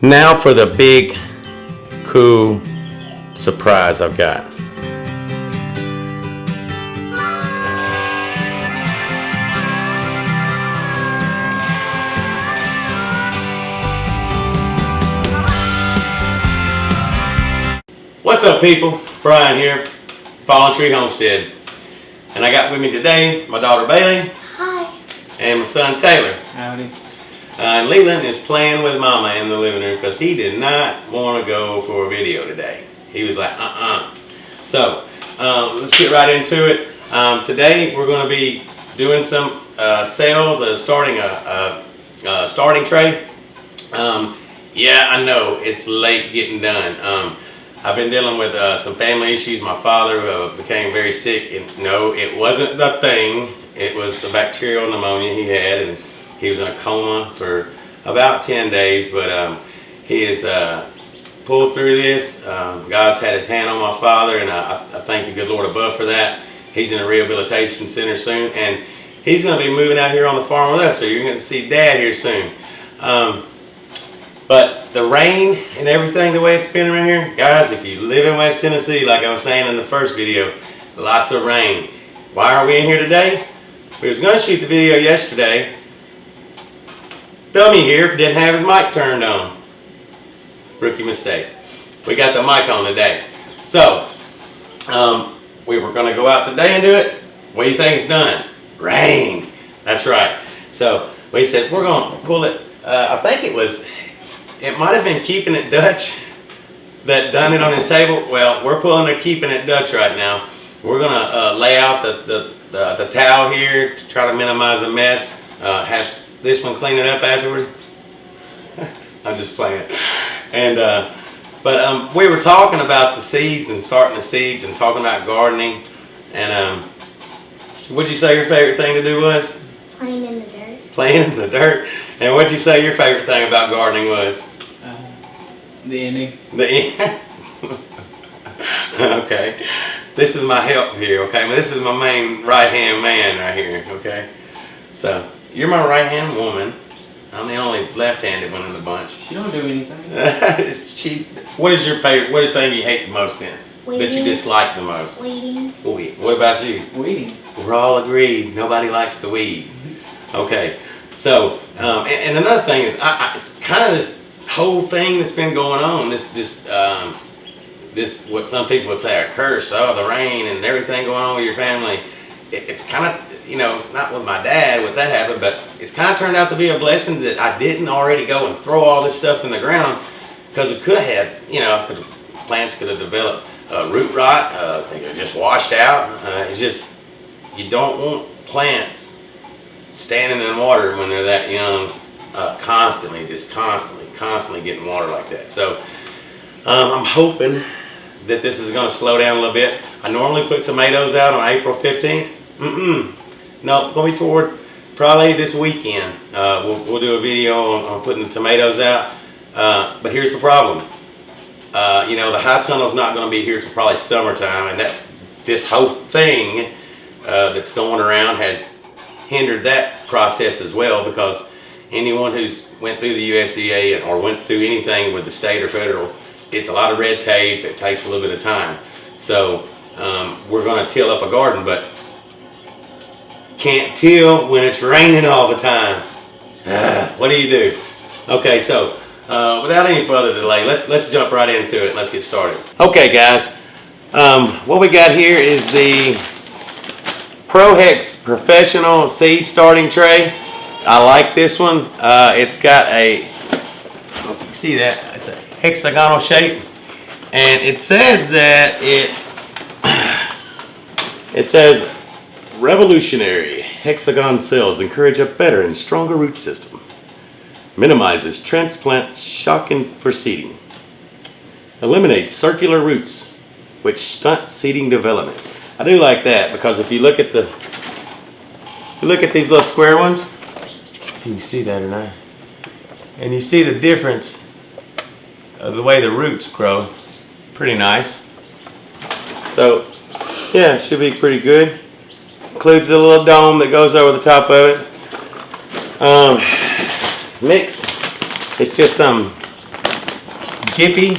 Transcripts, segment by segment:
Now for the big, cool surprise I've got. What's up, people? Brian here, Fallen Tree Homestead. And I got with me today my daughter Bailey. Hi. And my son Taylor. Howdy. And Leland is playing with Mama in the living room because he did not want to go for a video today. He was like, So, let's get right into it. Today we're going to be doing some sales, starting a starting tray. Yeah, I know it's late getting done. I've been dealing with some family issues. My father became very sick, and no, it wasn't the thing. It was a bacterial pneumonia he had, and he was in a coma for about 10 days, but he has pulled through this. God's had his hand on my father, and I thank the good Lord above for that. He's in a rehabilitation center soon, and he's going to be moving out here on the farm with us, so you're going to see Dad here soon. But the rain and everything, the way it's been around here, guys, if you live in West Tennessee, like I was saying in the first video, lots of rain. Why are we in here today? We was going to shoot the video yesterday. Dummy here didn't have his mic turned on. Rookie mistake. We got the mic on today. So, we were going to go out today and do it. What do you think it's done? Rain. That's right. So, we said we're going to pull it. I think it might have been Keeping It Dutch that done it on his table. Well, we're pulling a Keeping It Dutch right now. We're going to lay out the towel here to try to minimize the mess. Have this one clean it up afterward. I'm just playing. And but we were talking about the seeds and starting the seeds and talking about gardening. And what'd you say your favorite thing to do was? Playing in the dirt. Playing in the dirt. And what'd you say your favorite thing about gardening was? The ending. The end. Okay. This is my help here. Okay. This is my main right hand man right here. Okay. So you're my right hand woman. I'm the only left-handed one in the bunch. She don't do anything. What is your favorite? What is the thing you hate the most then? Weeding. That you dislike the most? Weeding. Weed. What about you? Weeding. We're all agreed. Nobody likes to weed. Okay. So, and another thing is, it's kind of this whole thing that's been going on. This what some people would say a curse. Oh, the rain and everything going on with your family. It kind of, not with my dad, with that happened, but it's kind of turned out to be a blessing that I didn't already go and throw all this stuff in the ground, because it could have had, plants could have developed root rot. They could have just washed out. It's just, you don't want plants standing in water when they're that young, constantly getting water like that. So I'm hoping that this is going to slow down a little bit. I normally put tomatoes out on April 15th. No, going to be toward probably this weekend. We'll do a video on putting the tomatoes out. But here's the problem. The high tunnel's not going to be here till probably summertime, and this whole thing that's going around has hindered that process as well, because anyone who's went through the USDA or went through anything with the state or federal, it's a lot of red tape. It takes a little bit of time. So we're going to till up a garden, but can't till when it's raining all the time. What do you do? Okay, so without any further delay, let's jump right into it and let's get started. Okay, guys, what we got here is the ProHex Professional Seed Starting Tray. I like this one. It's got I don't know if you can see that. It's a hexagonal shape, and it says that it says revolutionary hexagon cells encourage a better and stronger root system, minimizes transplant shocking for seeding, eliminates circular roots which stunt seeding development. I do like that, because if you look at these little square ones, if you can see that or not, and you see the difference of the way the roots grow, pretty nice. So yeah, it should be pretty good. Includes a little dome that goes over the top of it. Mix, it's just some Jiffy,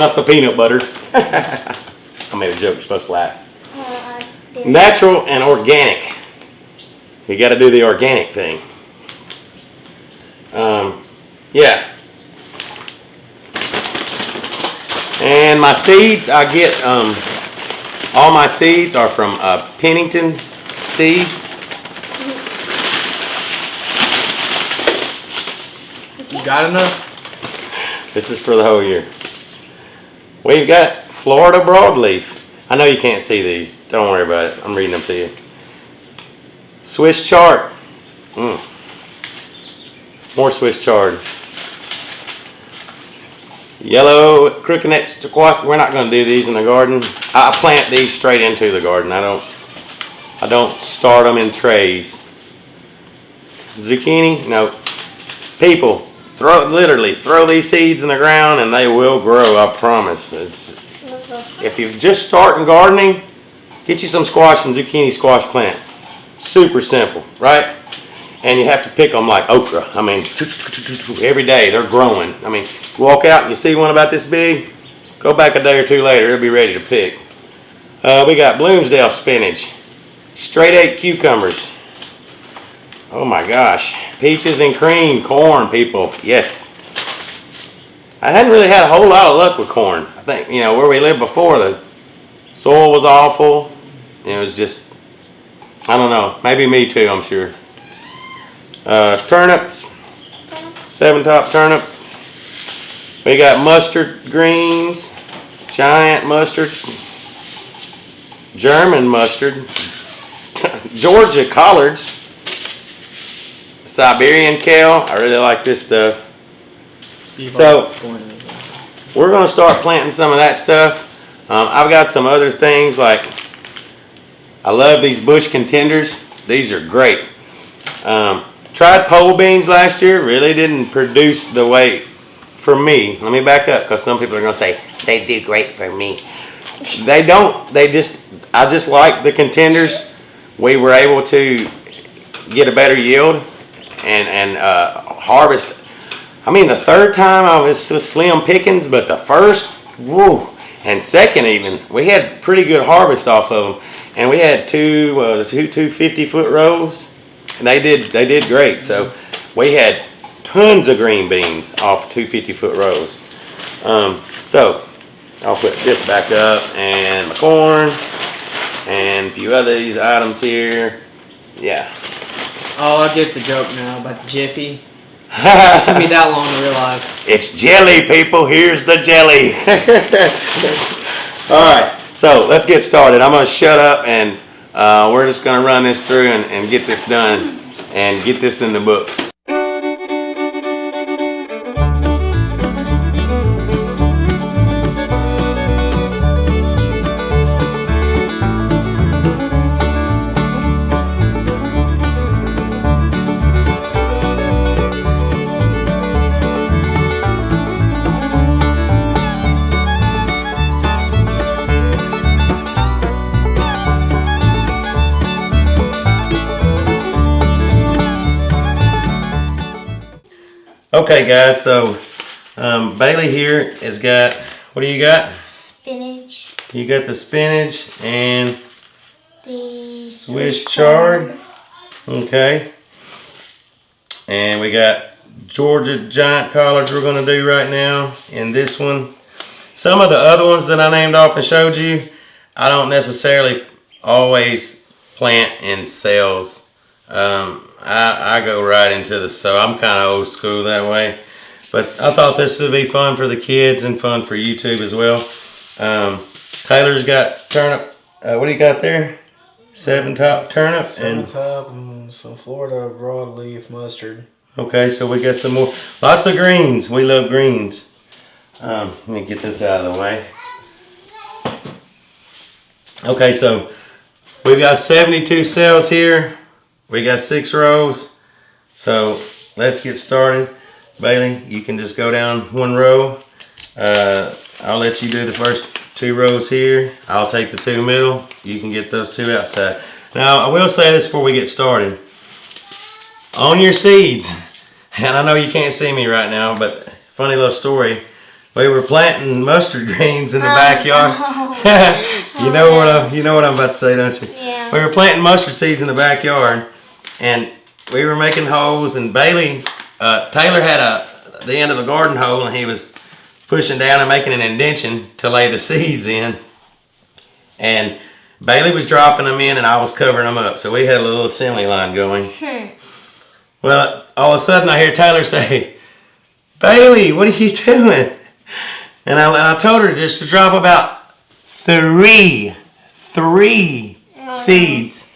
not the peanut butter. I made a joke, you're supposed to laugh. Natural and organic. You got to do the organic thing. Yeah. And my seeds, I get, all my seeds are from Pennington Seed. You got enough? This is for the whole year. We've got Florida broadleaf. I know you can't see these. Don't worry about it. I'm reading them to you. Swiss chard. More Swiss chard. Yellow crooked squash. We're not going to do these in the garden. I plant these straight into the garden. I don't start them in trays. Zucchini. No. People, literally throw these seeds in the ground and they will grow. I promise. If you're just starting gardening, get you some squash and zucchini squash plants. Super simple, right? And you have to pick them like okra. I mean, every day they're growing. I mean, you walk out and you see one about this big, go back a day or two later, it'll be ready to pick. We got Bloomsdale spinach, straight 8 cucumbers. Oh my gosh, peaches and cream, corn, people, yes. I hadn't really had a whole lot of luck with corn. I think, you know, where we lived before, the soil was awful. It was just, I don't know, maybe me too, I'm sure. Turnips, 7-top turnip. We got mustard greens, giant mustard, German mustard, Georgia collards, Siberian kale. I really like this stuff. So we're going to start planting some of that stuff. I've got some other things like, I love these bush contenders. These are great. Tried pole beans last year, really didn't produce the way for me. Let me back up because some people are going to say, they do great for me. They don't. I just like the contenders. We were able to get a better yield and harvest. I mean, the third time I was slim pickings, but the first, woo, and second even, we had pretty good harvest off of them. And we had two 50-foot rows. And they did great. So we had tons of green beans off 2 50-foot rows. So I'll put this back up and my corn and a few other these items here. Yeah. Oh, I get the joke now about the Jiffy. It took me that long to realize. It's jelly, people. Here's the jelly. All right. So let's get started. I'm going to shut up and we're just going to run this through and get this done and get this in the books. Okay guys, so Bailey here has got, what do you got? Spinach. You got the spinach and The Swiss chard. Okay. And we got Georgia giant collards we're going to do right now in this one. Some of the other ones that I named off and showed you, I don't necessarily always plant in cells. I go right into the sow. I'm kind of old school that way. But I thought this would be fun for the kids and fun for YouTube as well. Taylor's got turnip. What do you got there? 7-top turnip. 7-top and some Florida broadleaf mustard. Okay, so we got some more. Lots of greens. We love greens. Let me get this out of the way. Okay, so we've got 72 cells here. We got 6 rows. So let's get started. Bailey, you can just go down 1 row. I'll let you do the first 2 rows here. I'll take the 2 middle. You can get those 2 outside. Now, I will say this before we get started. On your seeds, and I know you can't see me right now, but if funny little story. We were planting mustard greens in the backyard. You know what I'm about to say, don't you? Yeah. We were planting mustard seeds in the backyard, and we were making holes. And Bailey, Taylor had the end of a garden hole, and he was pushing down and making an indention to lay the seeds in. And Bailey was dropping them in, and I was covering them up. So we had a little assembly line going. Well, all of a sudden I hear Taylor say, "Bailey, what are you doing?" And I told her just to drop about three seeds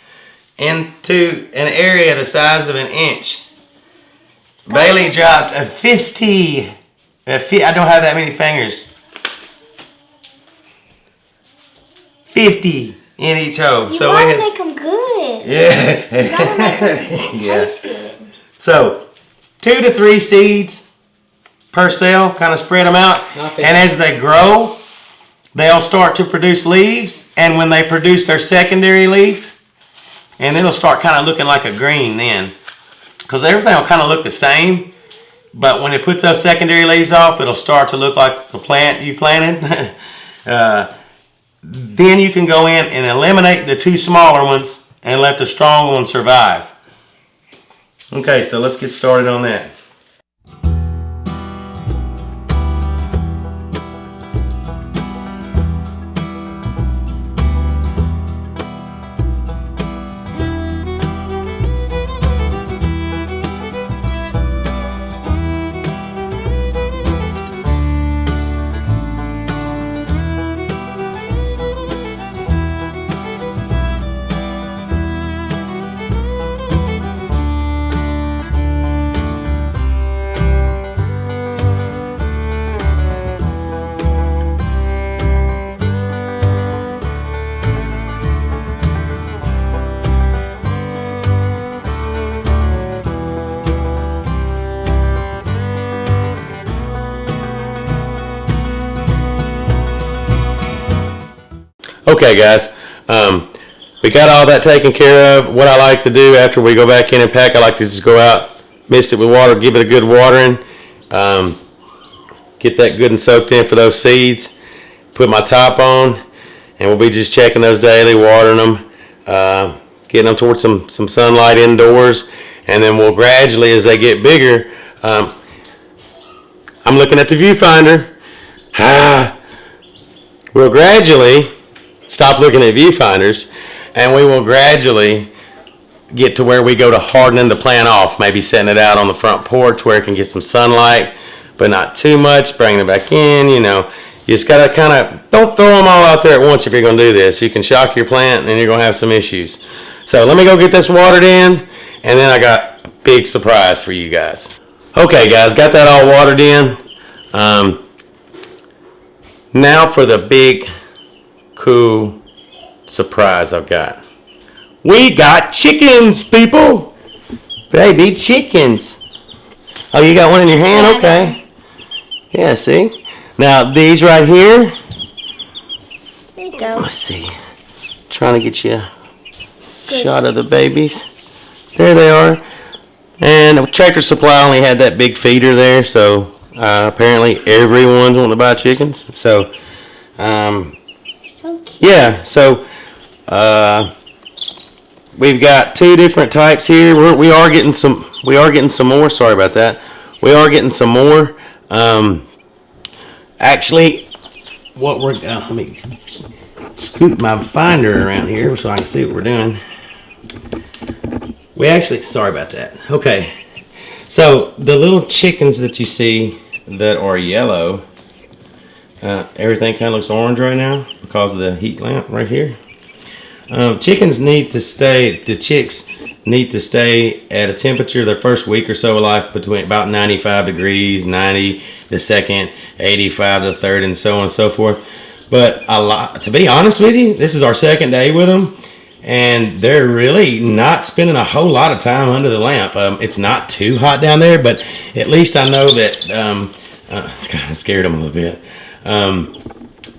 into an area the size of an inch. Bailey dropped a 50. I don't have that many fingers. 50 in each hole. You gotta make them good. Yeah. You gotta make them Yeah. taste good. So 2 to 3 seeds per cell, kind of spread them out. And as they grow, they'll start to produce leaves. And when they produce their secondary leaf, and it'll start kind of looking like a green then. Because everything will kind of look the same. But when it puts those secondary leaves off, it'll start to look like the plant you planted. Then you can go in and eliminate the 2 smaller ones and let the strong one survive. Okay, so let's get started on that. Okay, guys, we got all that taken care of. What I like to do after we go back in and pack, I like to just go out, mist it with water, give it a good watering, get that good and soaked in for those seeds, put my top on, and we'll be just checking those daily, watering them, getting them towards some sunlight indoors, and then we'll gradually, as they get bigger, I'm looking at the viewfinder, we'll gradually stop looking at viewfinders, and we will gradually get to where we go to hardening the plant off, maybe setting it out on the front porch where it can get some sunlight, but not too much, bringing it back in, you know. You just gotta kind of, don't throw them all out there at once if you're gonna do this. You can shock your plant and you're gonna have some issues. So let me go get this watered in, and then I got a big surprise for you guys. Okay guys, got that all watered in. Now for the big cool surprise I've got. We got chickens, people. Baby chickens. Oh, you got one in your hand? Okay. Yeah, see? Now these right here. There you go. Let's see. Trying to get you a shot of the babies. There they are. And Tractor Supply only had that big feeder there, so apparently everyone's wanting to buy chickens. So, So cute. yeah, so we've got 2 different types here. We are getting some more. Sorry about that. We are getting some more. Actually, what we're let me scoot my finder around here so I can see what we're doing. We actually, sorry about that. Okay, so the little chickens that you see that are yellow, everything kind of looks orange right now because of the heat lamp right here. Chickens need to stay, the chicks need to stay at a temperature their first week or so of life between about 95 degrees, 90 the second, 85 the third, and so on and so forth. But to be honest with you, this is our second day with them, and they're really not spending a whole lot of time under the lamp. It's not too hot down there, but at least I know that it's kind of scared them a little bit.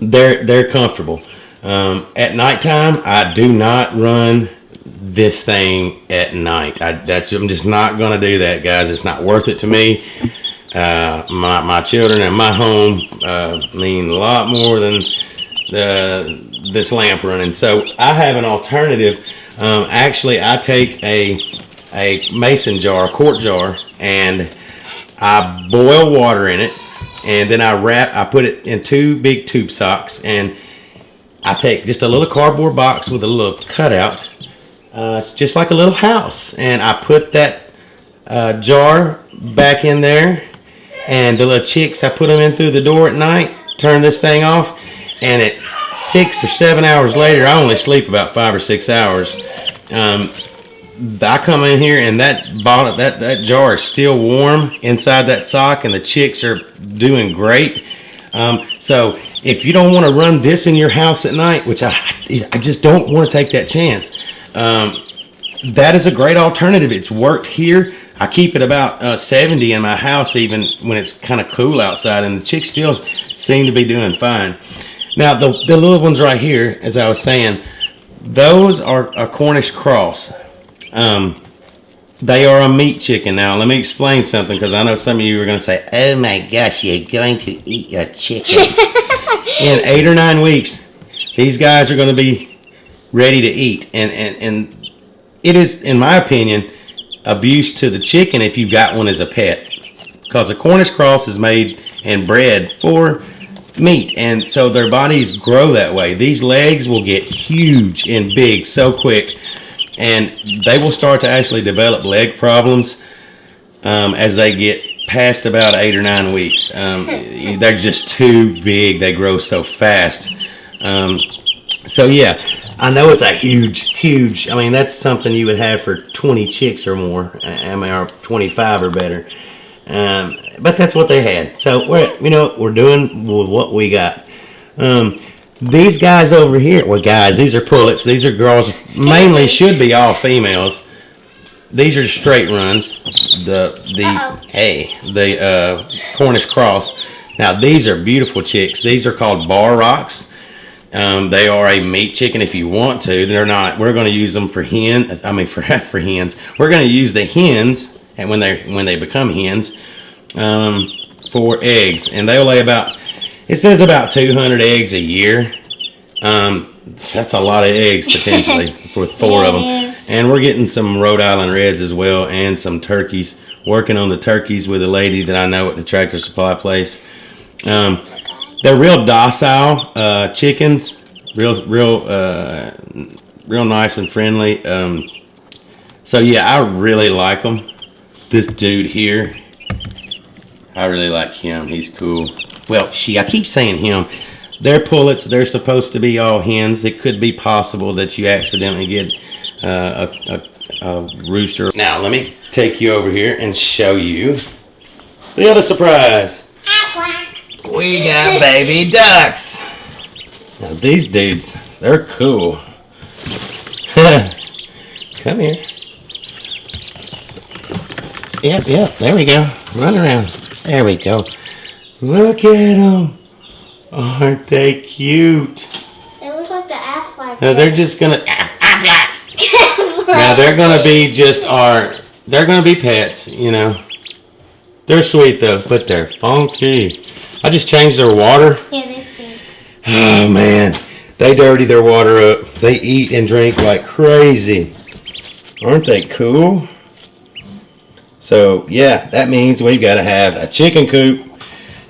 They're comfortable. At nighttime, I do not run this thing at night. I'm just not going to do that, guys. It's not worth it to me. my children and my home mean a lot more than this lamp running. So I have an alternative. Actually, I take a mason jar, a quart jar, and I boil water in it, and then I put it in 2 big tube socks, and I take just a little cardboard box with a little cutout, just like a little house, and I put that jar back in there, and the little chicks, I put them in through the door at night, turn this thing off, and at 6 or 7 hours later, I only sleep about 5 or 6 hours. I come in here and that jar is still warm inside that sock, and the chicks are doing great. So if you don't want to run this in your house at night, which I just don't want to take that chance, that is a great alternative. It's worked here. I keep it about 70 in my house even when it's kind of cool outside, and the chicks still seem to be doing fine. Now the little ones right here, as I was saying, those are a Cornish cross. They are a meat chicken. Now let me explain something, because I know some of you are going to say, oh my gosh, you're going to eat your chicken. In 8 or 9 weeks, these guys are going to be ready to eat, and it is, in my opinion, abuse to the chicken if you've got one as a pet, because a Cornish cross is made and bred for meat, and so their bodies grow that way. These legs will get huge and big so quick, and they will start to actually develop leg problems as they get past about 8 or 9 weeks. They're just too big. They grow so fast. So yeah, I know it's a huge, I mean, that's something you would have for 20 chicks or more, or 25 or better. But that's what they had. So we're doing with what we got. These guys over here, well guys, these are pullets. These are girls, mainly should be all females. These are straight runs. The Cornish cross. Now these are beautiful chicks. These are called bar rocks. They are a meat chicken if you want to. They're not. We're going to use them for hens. For hens. We're going to use the hens, and when they become hens, for eggs, and they'll lay about. It says about 200 eggs a year. That's a lot of eggs potentially with 4 of them. And we're getting some Rhode Island Reds as well, and some turkeys. Working on the turkeys with a lady that I know at the Tractor Supply place. They're real docile chickens, real nice and friendly. So yeah, I really like them. This dude here, I really like him. He's cool. Well, I keep saying him. They're pullets. They're supposed to be all hens. It could be possible that you accidentally get a rooster. Now, let me take you over here and show you the other surprise. We got baby ducks. Now, these dudes, they're cool. Come here. Yep, there we go. Run around. There we go. Look at them. Aren't they cute? They look like the Aflac. Now they're just gonna Now they're gonna be they're gonna be pets, They're sweet though, but they're funky. I just changed their water. Yeah, they stink. Oh man, they dirty their water up. They eat and drink like crazy. Aren't they cool? So yeah, that means we've got to have a chicken coop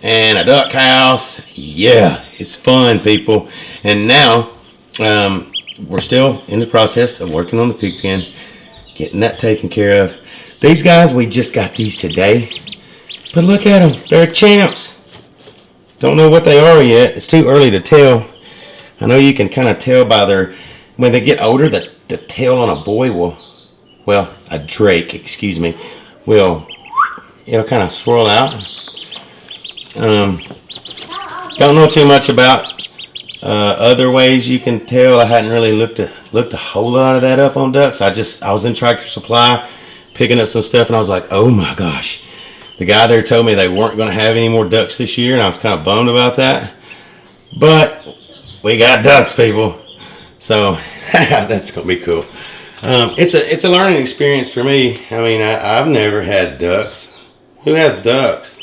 and a duck house. Yeah, it's fun, people. And now we're still in the process of working on the pig pen, getting that taken care of. These guys, we just got these today, but look at them. They're champs. Don't know what they are yet. It's too early to tell. I know you can kind of tell by when they get older, the tail on a boy a drake, excuse me, it'll kind of swirl out. Don't know too much about other ways you can tell. I hadn't really looked a whole lot of that up on ducks. I was in Tractor Supply picking up some stuff, and I was like, oh my gosh. The guy there told me they weren't going to have any more ducks this year, and I was kind of bummed about that. But we got ducks, people. So that's going to be cool. It's a learning experience for me. I mean, I've never had ducks. Who has ducks?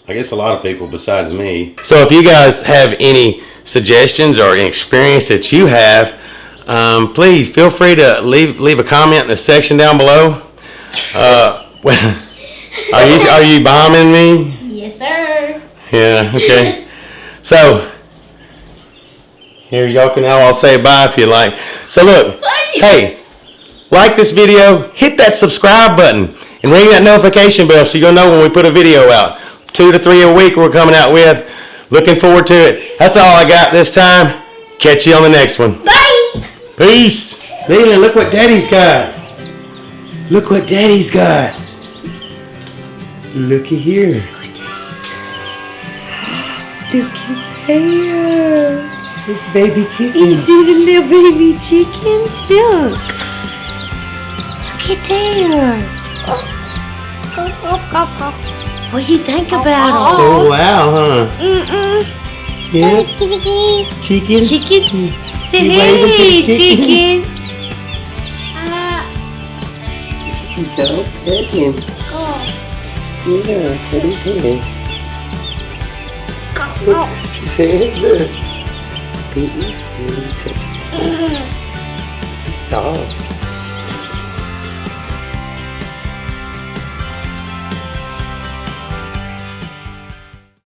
I guess a lot of people besides me. So if you guys have any suggestions or any experience that you have, please feel free to leave a comment in the section down below. Are you bombing me? Yes, sir. Yeah, okay. So, here, y'all can all say bye if you like. So look, hey, like this video, hit that subscribe button, and ring that notification bell so you'll know when we put a video out. 2 to 3 a week we're coming out with. Looking forward to it. That's all I got this time. Catch you on the next one. Bye. Peace. Leland, look what Daddy's got. Look what Daddy's got. Looky here. Look at there. It's baby chicken. You see the little baby chickens? Look. Look at there. What do you think about them? Oh wow, huh? Yeah. Chickens. Chickens? Say You wave them to the hey, chickens. chickens. Go pet him. Yeah, pet his head. Touch his head, look. Pet his head, touch his head. He's soft.